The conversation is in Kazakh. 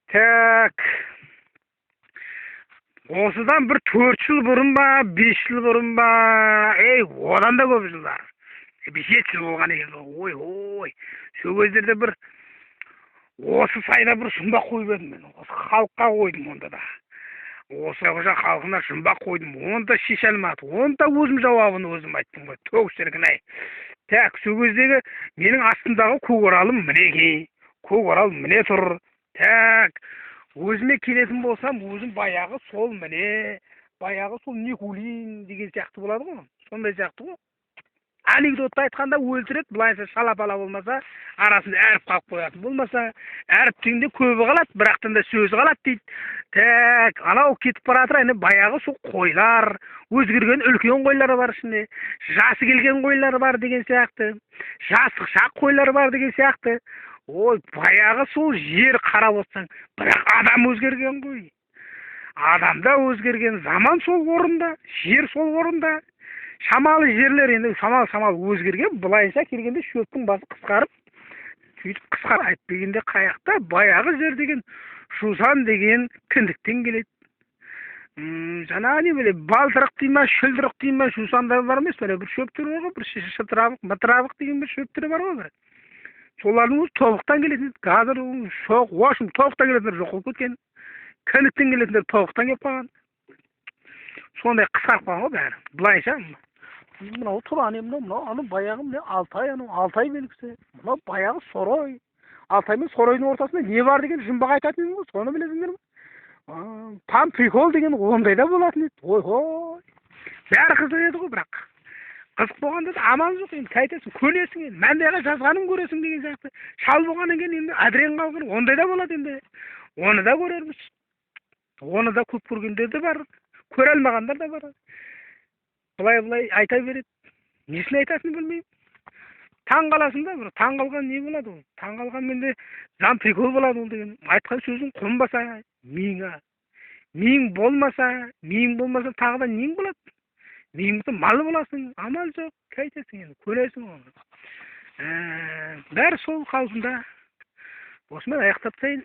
Так. Осыдан бір 4 жыл бұрын ба, 5 жыл бұрын ба, одан да көп жылдар. 5 жыл болған екен. Ой. Сол кездерде бір осы сайда бір жұмбақ қойып едім мен. Осы халыққа қойдым онда да. Осы қожа халқына жұмбақ қойдым. Оны да шеше алмады. Оны да өзім жауабын өзім айттым ғой. Тоқ шіркін-ай. Так, сол кездегі менің астымдағы көкоралым мінекей. Көкорал міне тұр. Так, өзіме келетін болсам, өзім баяғы сол міне, баяғы сол Никулин деген сияқты болады ғой. Сондай сияқты ғой. Анекдотты айтқанда өлтіреді, былайша шалапала болмаса, арасында әріп қалып қояды. Болмаса, әріп дегенде көбі қалады, бірақтан да сөзі қалады дейді. Так, анау кетіп бара жатыр, әне баяғы сол қойлар, өзгерген үлкен қойлар бар ішінде, жасы келген қойлар бар деген сияқты, жасықшақ қойлар бар деген сияқты. Ой, баяғы сол жер қарап отырсаң, бірақ адам өзгерген ғой. Адамда өзгерген, заман сол орында, жер сол орында. Шамалы жерлер енді шамал өзгерген, былайша келгенде шөптің басы қысқарып, сөйтіп қысқарып айтпегенде қаяқта баяғы жер деген жусан деген кіндіктен келеді. Жаңағы не біле, балтырық дей ма, шүлдірік дей ма, жусандар бар емес, бір шөптер бар ғой, бір шытырабық, мытырабық деген бір шөптер бар ғой. Солардың өзі тобықтан келетін, қазір шоқ, уашым тобықтан келетіндер жоқ болып кеткен, кіндіктен келетіндер тобықтан келіп қалған. Сондай қысқарып қалған ғой бәрі. Былайша мынау тұран мынау аны баяғы міне Алтай белгісі. Мынау баяғы Сорой. Алтай мен Соройдың ортасында не бар деген жұмбақ айтатын едім ғой, соны білесіңдер ме? Там прикол деген ондай да болатын еді. Ой. Бәрі қызық еді ғой, бірақ қызық болғанда да амал жоқ енді, қайтесің, көнесің енді. Мәндайға жазғанын көресің деген сияқты. Шал болғаннан кейін енді әдірен қалған, ондай да болады енді. Оны да көрерміз. Оны да көп көргендер де бар. Көре алмағандар да бар. Былай айта береді. Несін айтасың білмеймін. Таң қаласың да, бір таң қалған не болады ол? Таң қалған менде жан прикол болады ол деген. Айтқан сөзің қонбаса миыңа. Миың болмаса тағы да нең болады? Миыңды мал боласың, амал жоқ, қайтесің енді, көресің оны. Бәрі сол қалпында. Осымен аяқтап тастайын.